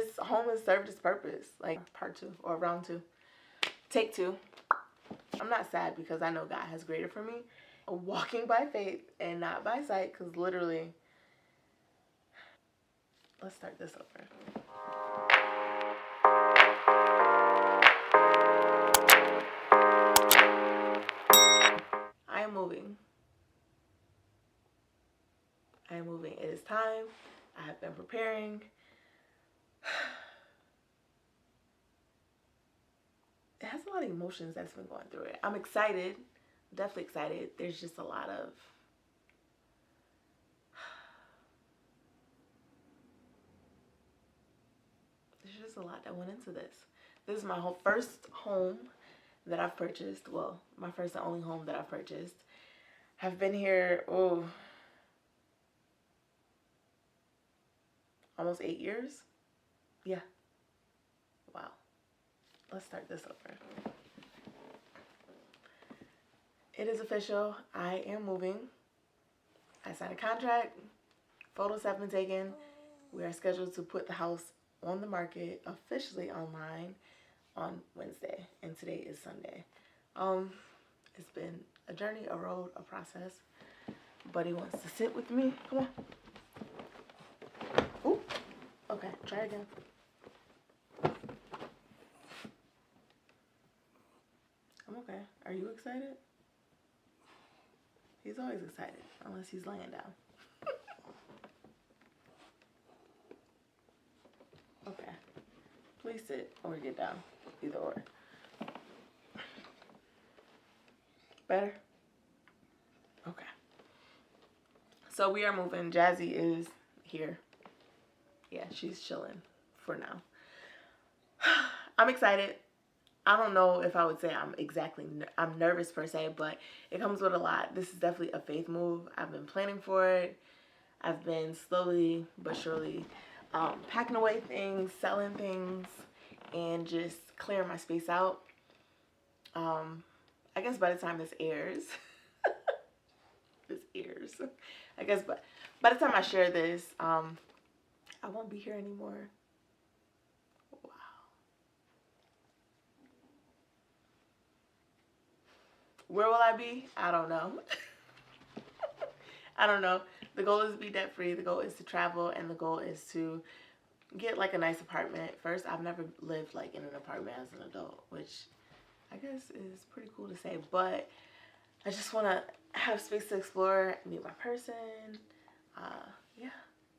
this home has served its purpose. Like part 2 or round 2. Take 2. I'm not sad because I know God has greater for me. Walking by faith and not by sight, because literally, let's start this over. I am moving. I am moving. It is time. I have been preparing. It has a lot of emotions that's been going through it. I'm excited. Definitely excited. There's just a lot of there's just a lot that went into this. This is my first home that I've purchased. Well, my first and only home that I've purchased. I've been here, almost 8 years. Yeah. Wow. Let's start this over. It is official. I am moving. I signed a contract. Photos have been taken. We are scheduled to put the house on the market officially online on Wednesday, and today is Sunday. It's been a journey, a road, a process. Buddy wants to sit with me. Come on. Ooh. Okay, try again. I'm okay. Are you excited? He's always excited, unless he's laying down. Okay. Please sit or get down. Either or. Better? Okay. So we are moving. Jazzy is here. Yeah, she's chilling for now. I'm excited. I don't know if I would say I'm nervous per se, but it comes with a lot. This is definitely a faith move. I've been planning for it. I've been slowly but surely packing away things, selling things, and just clearing my space out. I guess by the time this airs, I guess by the time I share this, I won't be here anymore. Wow. Where will I be? I don't know. I don't know. The goal is to be debt free. The goal is to travel, and the goal is to get like a nice apartment. First, I've never lived like in an apartment as an adult, which I guess is pretty cool to say, but I just want to have space to explore, meet my person, yeah,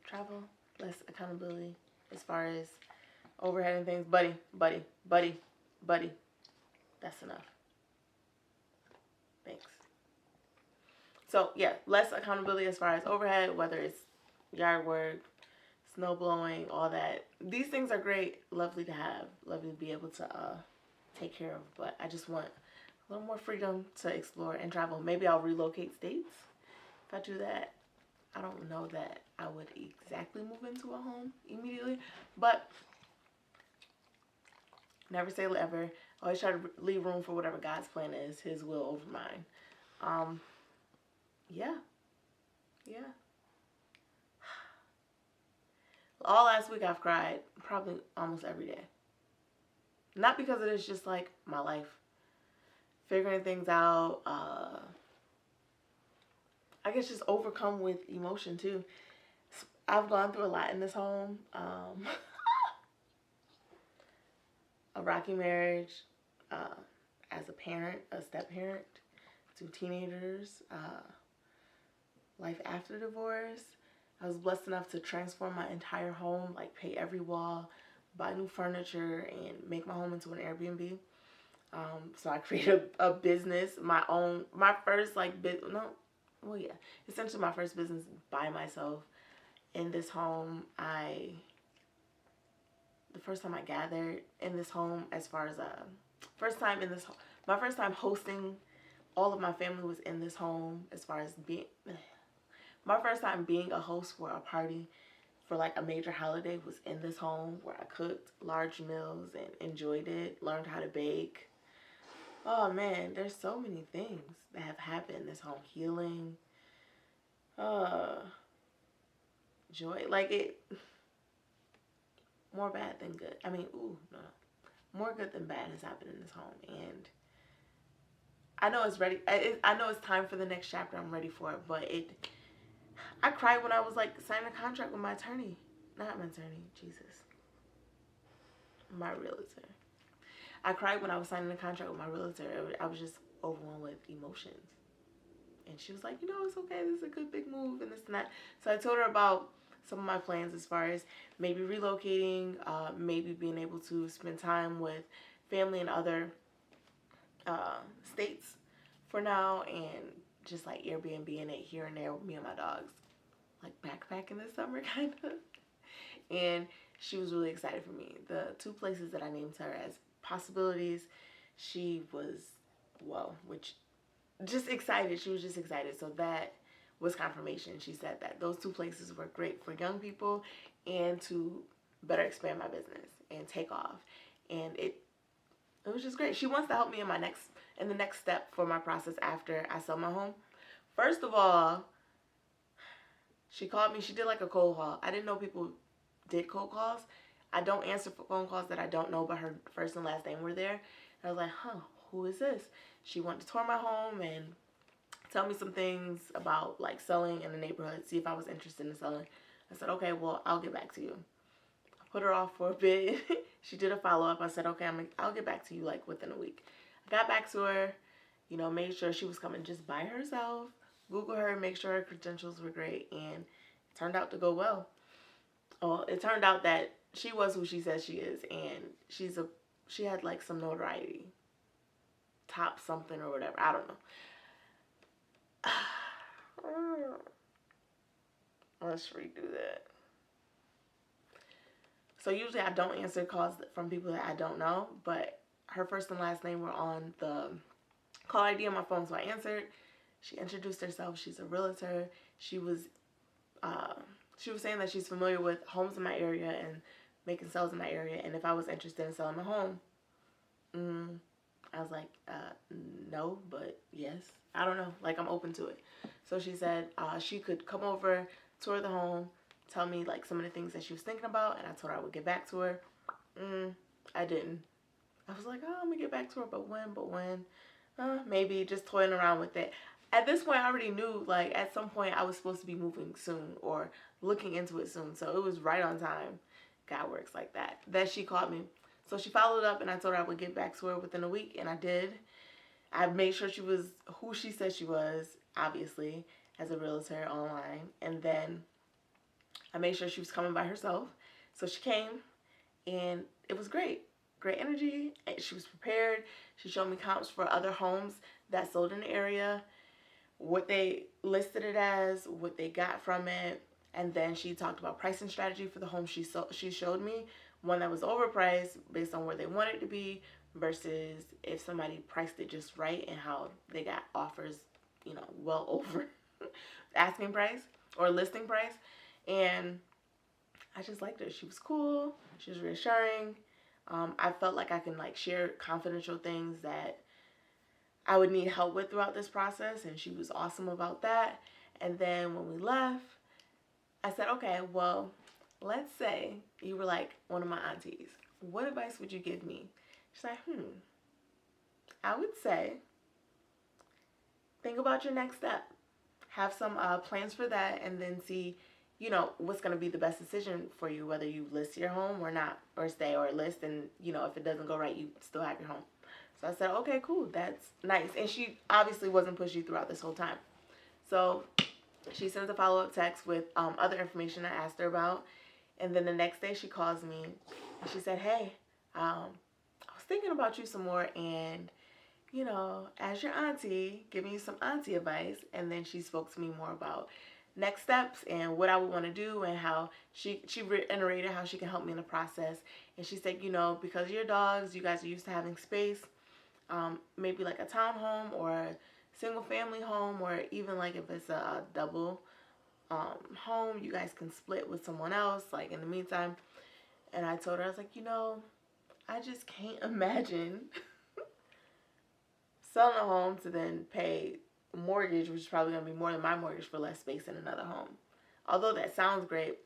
travel, less accountability as far as overhead and things. Buddy, that's enough. Thanks. So yeah, less accountability as far as overhead, whether it's yard work, snow blowing, all that. These things are great, lovely to have, lovely to be able to take care of, but I just want a little more freedom to explore and travel. Maybe I'll relocate states. If I do that, I don't know that I would exactly move into a home immediately, but never say never. Always try to leave room for whatever God's plan is, His will over mine. Yeah. All last week I've cried, probably almost every day. Not because it is just like my life, figuring things out, I guess just overcome with emotion too. I've gone through a lot in this home. A rocky marriage, as a parent, a step parent, 2 teenagers, life after divorce. I was blessed enough to transform my entire home, like pay every wall, buy new furniture, and make my home into an Airbnb. So I created a business, my first like essentially my first business by myself in this home. The first time I gathered in this home, as far as my first time hosting all of my family was in this home, as far as my first time being a host for a party for like a major holiday was in this home, where I cooked large meals and enjoyed it, learned how to bake. Oh man, there's so many things that have happened in this home. Healing, joy. Like more bad than good. I mean, no. More good than bad has happened in this home. And I know it's ready. I know it's time for the next chapter. I'm ready for it. But I cried when I was like signing a contract with my attorney. Not my attorney, Jesus. My realtor. I cried when I was signing a contract with my realtor. I was just overwhelmed with emotions. And she was like, it's okay. This is a good big move and this and that. So I told her about some of my plans as far as maybe relocating, maybe being able to spend time with family in other states for now, and just like Airbnb-ing it here and there with me and my dogs. Like backpack in the summer, kind of. And she was really excited for me. The 2 places that I named her as possibilities, she was, just excited. She was just excited. So that was confirmation. She said that those 2 places were great for young people and to better expand my business and take off. And it was just great. She wants to help me in the next step for my process after I sell my home. First of all, she called me. She did like a cold call. I didn't know people did cold calls. I don't answer phone calls that I don't know, but her first and last name were there. And I was like, who is this? She wanted to tour my home and tell me some things about like selling in the neighborhood, see if I was interested in selling. I said, okay, well, I'll get back to you. I put her off for a bit. She did a follow-up. I said, okay, I'll get back to you like within a week. I got back to her, made sure she was coming just by herself, Google her, make sure her credentials were great, and it turned out to go well. It turned out that she was who she says she is, and she had like some notoriety, top something or whatever. I don't know. Let's redo that. So usually I don't answer calls from people that I don't know, but her first and last name were on the call ID on my phone, so I answered. She introduced herself. She's a realtor. She was saying that she's familiar with homes in my area and making sales in my area, and if I was interested in selling a home. I was like, no, but yes. I don't know. Like, I'm open to it. So she said she could come over, tour the home, tell me like some of the things that she was thinking about, and I told her I would get back to her. I didn't. I was like, I'm gonna get back to her, but when? Maybe just toying around with it. At this point, I already knew, like, at some point I was supposed to be moving soon or looking into it soon. So it was right on time. God works like that. That she called me. So she followed up, and I told her I would get back to her within a week, and I did. I made sure she was who she said she was, obviously, as a realtor online. And then I made sure she was coming by herself. So she came, and it was great. Great energy. She was prepared. She showed me comps for other homes that sold in the area, what they listed it as, what they got from it. And then she talked about pricing strategy for the home she showed me. One that was overpriced based on where they wanted it to be versus if somebody priced it just right, and how they got offers, well over asking price or listing price. And I just liked her. She was cool. She was reassuring. I felt like I can like share confidential things that I would need help with throughout this process, and she was awesome about that. And then when we left, I said, okay, well, let's say you were like one of my aunties. What advice would you give me? She's like, I would say, think about your next step. Have some plans for that, and then see, what's going to be the best decision for you, whether you list your home or not, or stay or list, and, if it doesn't go right, you still have your home. So I said, okay, cool, that's nice. And she obviously wasn't pushy throughout this whole time. So she sends a follow-up text with other information I asked her about. And then the next day she calls me and she said, hey, I was thinking about you some more, and, as your auntie, giving you some auntie advice. And then she spoke to me more about next steps and what I would want to do, and how she reiterated how she can help me in the process. And she said, because your dogs, you guys are used to having space, maybe like a townhome or a single family home, or even like if it's a double home, you guys can split with someone else, like in the meantime. And I told her, I was like, I just can't imagine selling a home to then pay a mortgage, which is probably going to be more than my mortgage, for less space in another home. Although that sounds great,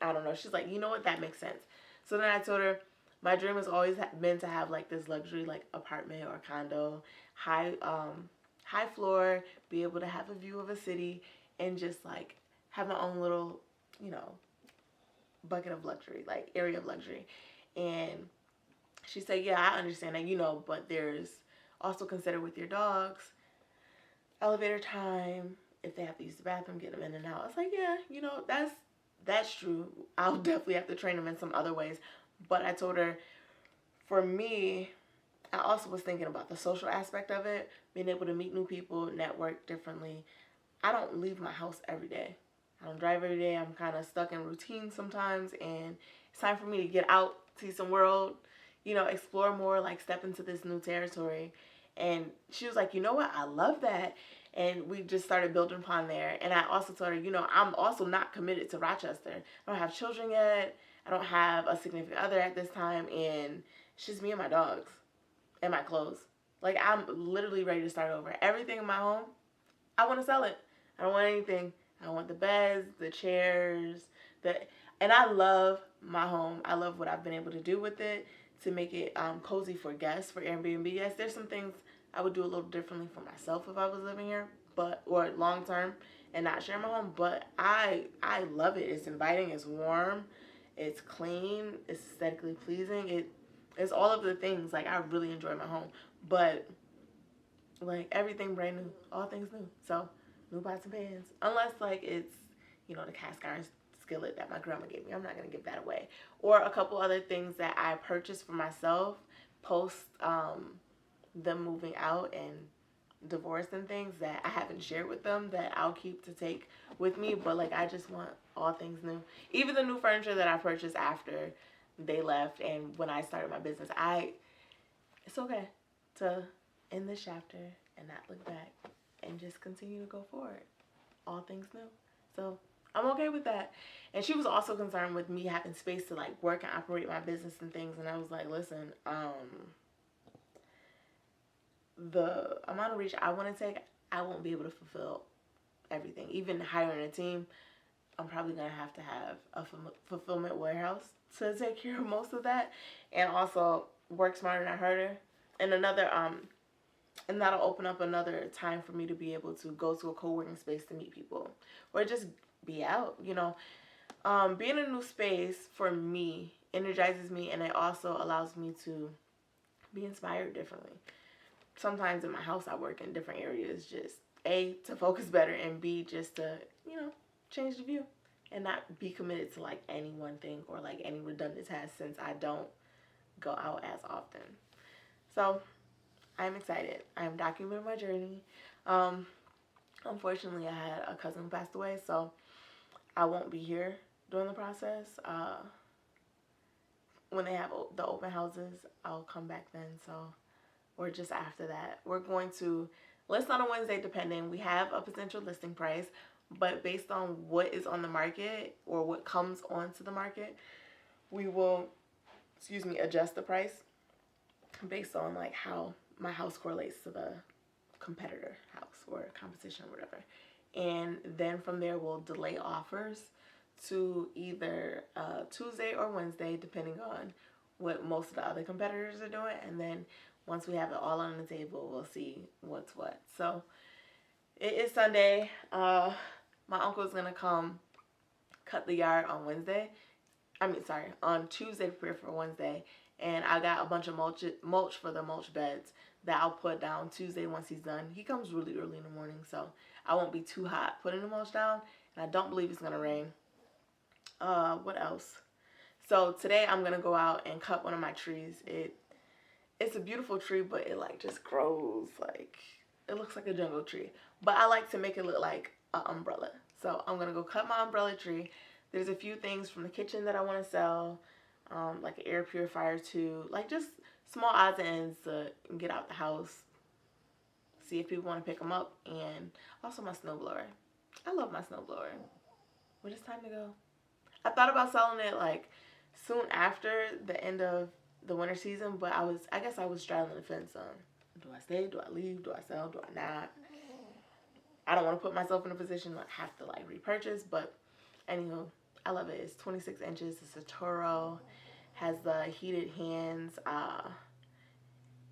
I don't know. She's like, you know what? That makes sense. So then I told her, my dream has always been to have like this luxury like apartment or condo, high floor, be able to have a view of a city, and just like have my own little, you know, bucket of luxury, like area of luxury. And she said, yeah, I understand that, you know, but there's also consider with your dogs, elevator time, if they have to use the bathroom, get them in and out. I was like, yeah, you know, that's true. I'll definitely have to train them in some other ways. But I told her, for me, I also was thinking about the social aspect of it, being able to meet new people, network differently. I don't leave my house every day. I don't drive every day. I'm kind of stuck in routine sometimes, and it's time for me to get out, see some world, you know, explore more, like step into this new territory. And she was like, you know what? I love that. And we just started building upon there. And I also told her, you know, I'm also not committed to Rochester. I don't have children yet. I don't have a significant other at this time. And it's just me and my dogs and my clothes. Like, I'm literally ready to start over. Everything in my home, I want to sell it. I don't want anything. I want the beds, the chairs, and I love my home. I love what I've been able to do with it to make it cozy for guests, for Airbnb guests. There's some things I would do a little differently for myself if I was living here, or long term and not share my home. But I love it. It's inviting. It's warm. It's clean. It's aesthetically pleasing. It's all of the things. Like, I really enjoy my home, but like everything brand new, all things new. So new pots and pans, unless like it's, you know, the cast iron skillet that my grandma gave me. I'm not gonna give that away. Or a couple other things that I purchased for myself post them moving out and divorce and things that I haven't shared with them that I'll keep to take with me. But like, I just want all things new. Even the new furniture that I purchased after they left and when I started my business, it's okay to end this chapter and not look back and just continue to go forward. All things new. So I'm okay with that. And she was also concerned with me having space to like work and operate my business and things. And I was like, listen, the amount of reach I want to take, I won't be able to fulfill everything. Even hiring a team, I'm probably going to have a fulfillment warehouse to take care of most of that. And also work smarter, not harder. And and that'll open up another time for me to be able to go to a co-working space to meet people or just be out, you know. Being in a new space for me energizes me, and it also allows me to be inspired differently. Sometimes in my house I work in different areas just A, to focus better, and B, just to, you know, change the view and not be committed to like any one thing or like any redundant task since I don't go out as often. So I'm excited. I'm documenting my journey. Unfortunately, I had a cousin who passed away, so I won't be here during the process. When they have the open houses, I'll come back then. So, or just after that, we're going to list on a Wednesday. Depending, we have a potential listing price, but based on what is on the market or what comes onto the market, we will, adjust the price based on like how my house correlates to the competitor house or competition or whatever. And then from there, we'll delay offers to either Tuesday or Wednesday, depending on what most of the other competitors are doing. And then once we have it all on the table, we'll see what's what. So it is Sunday. My uncle's going to come cut the yard on on Tuesday, prepare for Wednesday. And I got a bunch of mulch for the mulch beds that I'll put down Tuesday once he's done. He comes really early in the morning, so I won't be too hot putting the mulch down. And I don't believe it's going to rain. What else? So today I'm going to go out and cut one of my trees. It's a beautiful tree, but it like just grows like, it looks like a jungle tree. But I like to make it look like an umbrella. So I'm going to go cut my umbrella tree. There's a few things from the kitchen that I want to sell. Like an air purifier too, like just small odds and ends to get out the house, see if people want to pick them up, and also my snowblower. I love my snowblower, but it's time to go. I thought about selling it like soon after the end of the winter season, but I guess I was straddling the fence on, do I stay, do I leave, do I sell, do I not? I don't want to put myself in a position to have to like repurchase, but anywho, I love it. It's 26 inches. It's a Toro. Has the heated hands.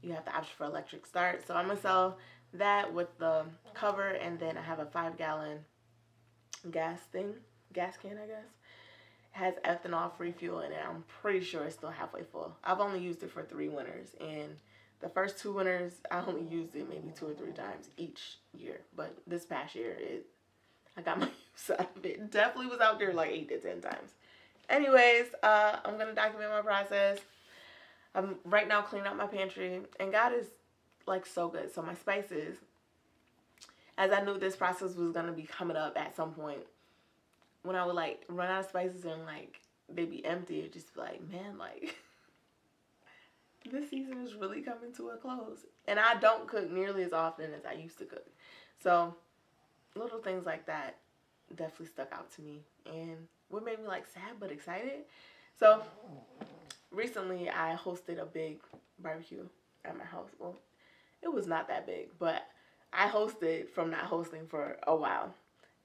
You have the option for electric start. So I'm going to sell that with the cover, and then I have a 5-gallon gas can, I guess. It has ethanol free fuel in it. I'm pretty sure it's still halfway full. I've only used it for 3 winters, and the first 2 winters I only used it maybe 2 or 3 times each year. But this past year, I got my use out of it. Definitely was out there like 8 to 10 times. Anyways, I'm going to document my process. I'm right now cleaning out my pantry, and God is like so good. So my spices, as I knew this process was going to be coming up at some point, when I would like run out of spices and like they'd be empty, it'd just be like, man, like this season is really coming to a close. And I don't cook nearly as often as I used to cook. So little things like that definitely stuck out to me. And what made me like sad but excited? So recently I hosted a big barbecue at my house. Well, it was not that big, but I hosted from not hosting for a while.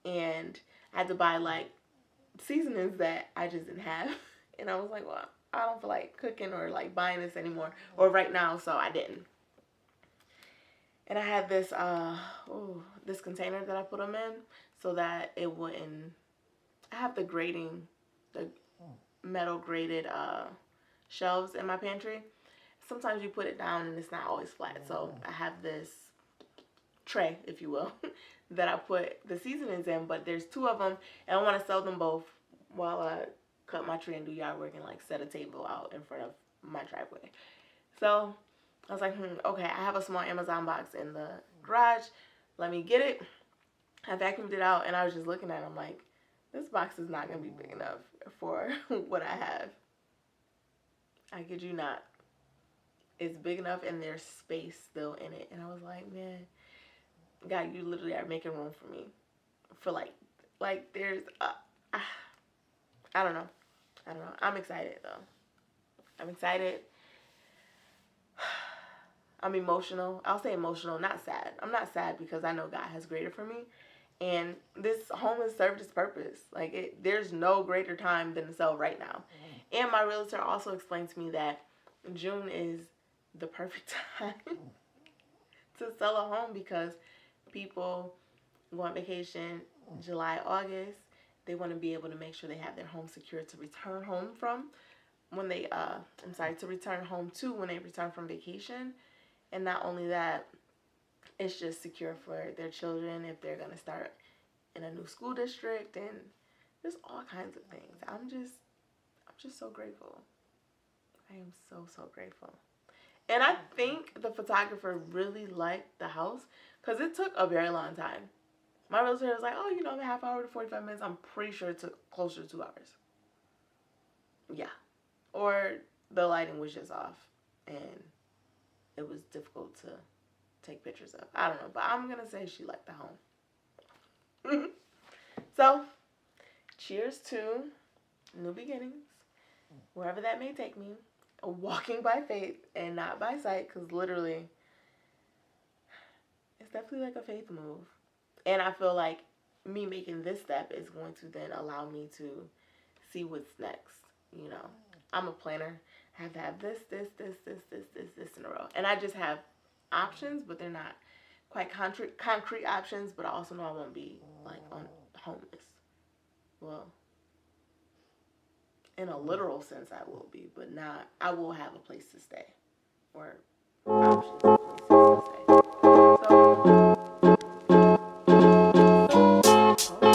And I had to buy like seasonings that I just didn't have. And I was like, well, I don't feel like cooking or like buying this anymore, or right now, so I didn't. And I had this this container that I put them in so that it wouldn't. I have the metal grated shelves in my pantry. Sometimes you put it down and it's not always flat. So I have this tray, if you will, that I put the seasonings in, but there's 2 of them, and I want to sell them both while I cut my tree and do yard work and like set a table out in front of my driveway. So I was like, okay, I have a small Amazon box in the garage. Let me get it. I vacuumed it out, and I was just looking at it. I'm like, this box is not going to be big enough for what I have. I kid you not. It's big enough, and there's space still in it. And I was like, man, God, you literally are making room for me. For like there's, I don't know. I'm excited, though. I'm excited. I'm emotional. I'll say emotional, not sad. I'm not sad because I know God has greater for me. And this home has served its purpose. Like, there's no greater time than to sell right now. And my realtor also explained to me that June is the perfect time to sell a home because people go on vacation July, August. They want to be able to make sure they have their home secure to return home from when they, to return home to when they return from vacation. And not only that, it's just secure for their children if they're going to start in a new school district, and there's all kinds of things. I'm just so grateful. I am so, so grateful. And I think the photographer really liked the house because it took a very long time. My realtor was like, oh, a half hour to 45 minutes. I'm pretty sure it took closer to 2 hours. Yeah. Or the lighting was just off and it was difficult to take pictures of. I don't know, but I'm going to say she liked the home. So, cheers to new beginnings, wherever that may take me. Walking by faith and not by sight, because literally, it's definitely like a faith move. And I feel like me making this step is going to then allow me to see what's next. I'm a planner. I have to have this in a row. And I just have options, but they're not quite concrete options, but I also know I won't be like homeless. Well, in a literal sense I will be, but not, I will have a place to stay, or options of places to stay. So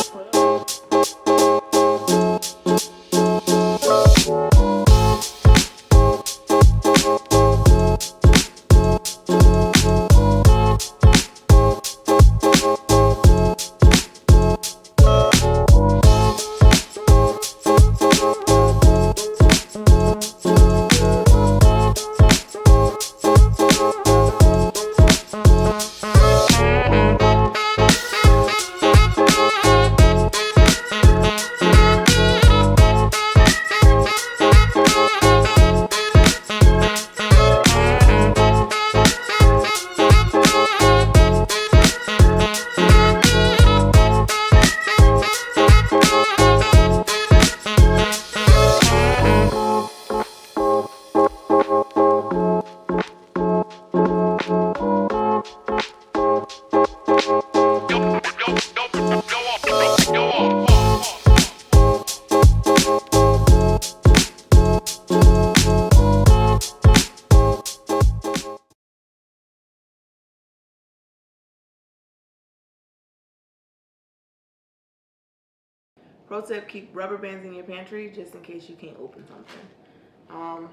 Pro tip, keep rubber bands in your pantry just in case you can't open something.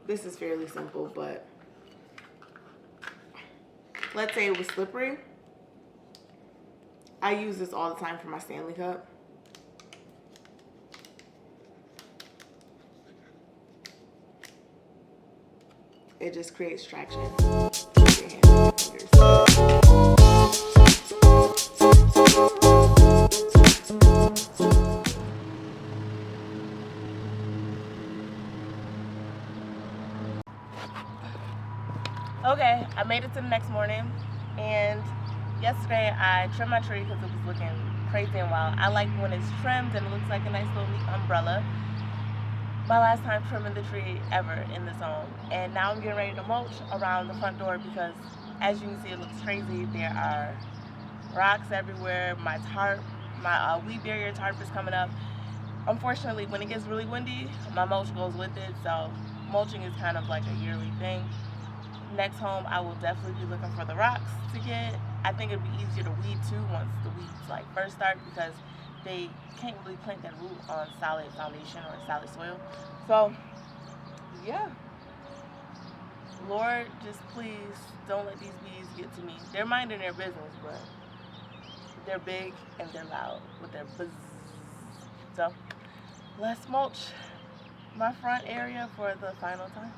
This is fairly simple, but let's say it was slippery. I use this all the time for my Stanley Cup. It just creates traction. Okay, I made it to the next morning, and yesterday I trimmed my tree because it was looking crazy and wild. I like when it's trimmed and it looks like a nice little neat umbrella. My last time trimming the tree ever in this home, and now I'm getting ready to mulch around the front door because, as you can see, it looks crazy. There are rocks everywhere. My tarp, my weed barrier tarp is coming up. Unfortunately, when it gets really windy, my mulch goes with it, so mulching is kind of like a yearly thing. Next home, I will definitely be looking for the rocks to get. I think it'd be easier to weed too once the weeds like first start, because they can't really plant that root on solid foundation or solid soil. So yeah, Lord, just please don't let these bees get to me. They're minding their business, but they're big and they're loud with their buzz. So let's mulch my front area for the final time.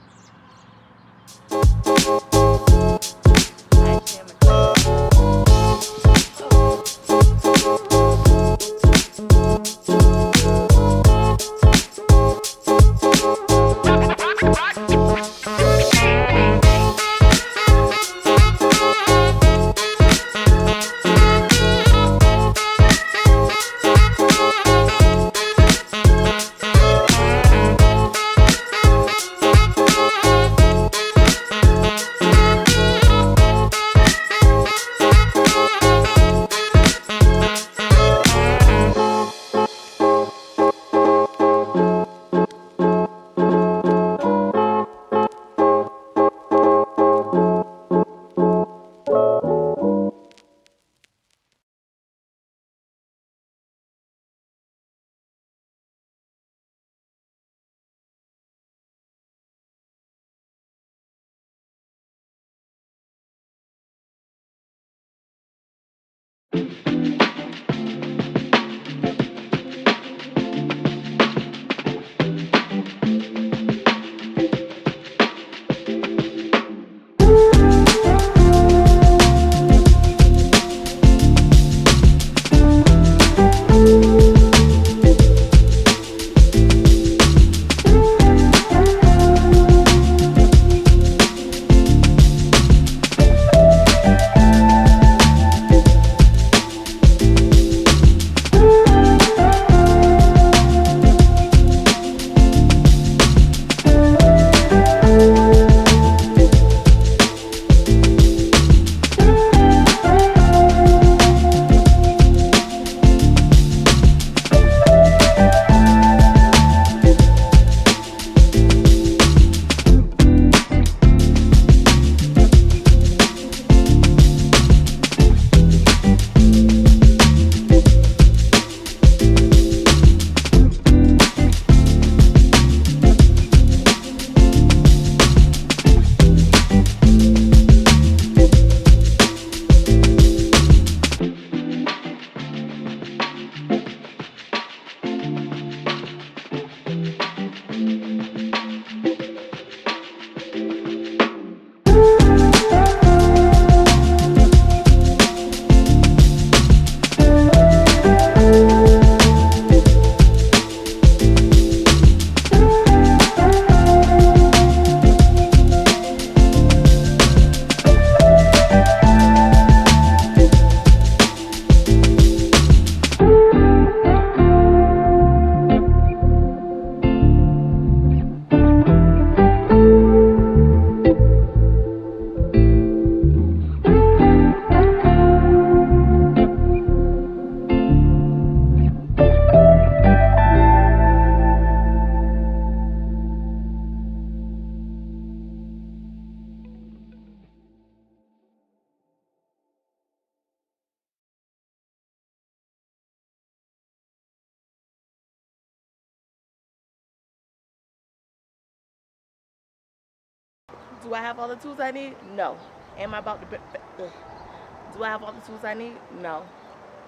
Do I have all the tools I need? No. Am I about to... Do I have all the tools I need? No.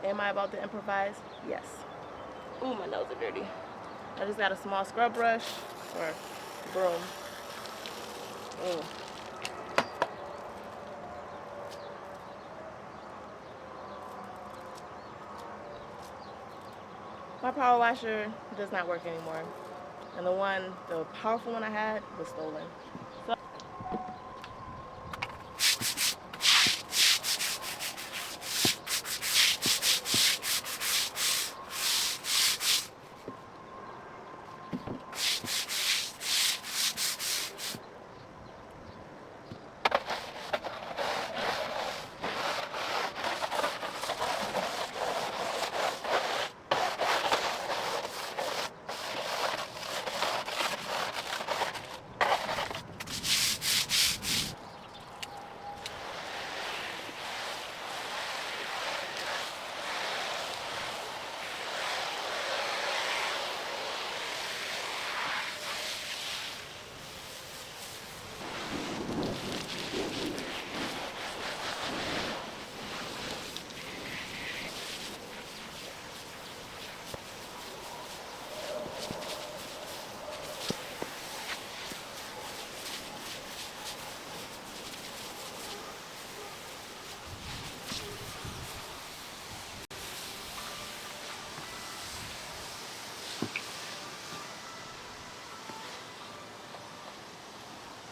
Am I about to improvise? Yes. Ooh, my nails are dirty. I just got a small scrub brush or broom. Ooh. My power washer does not work anymore. And the powerful one I had was stolen. So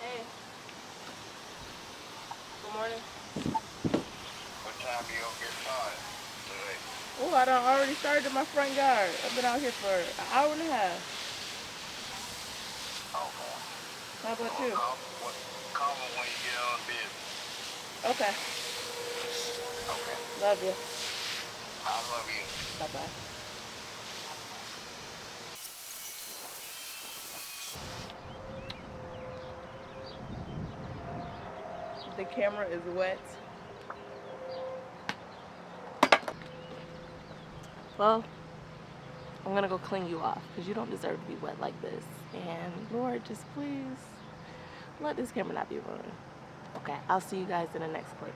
hey. Good morning. What time you gonna get started today? Oh, I done already started in my front yard. I've been out here for an hour and a half. Okay. How about Well, you? call me when you get on business. Okay. Okay. Love you. I love you. Bye-bye. The camera is wet. Well, I'm gonna go clean you off because you don't deserve to be wet like this. And Lord, just please let this camera not be ruined. Okay, I'll see you guys in the next clip.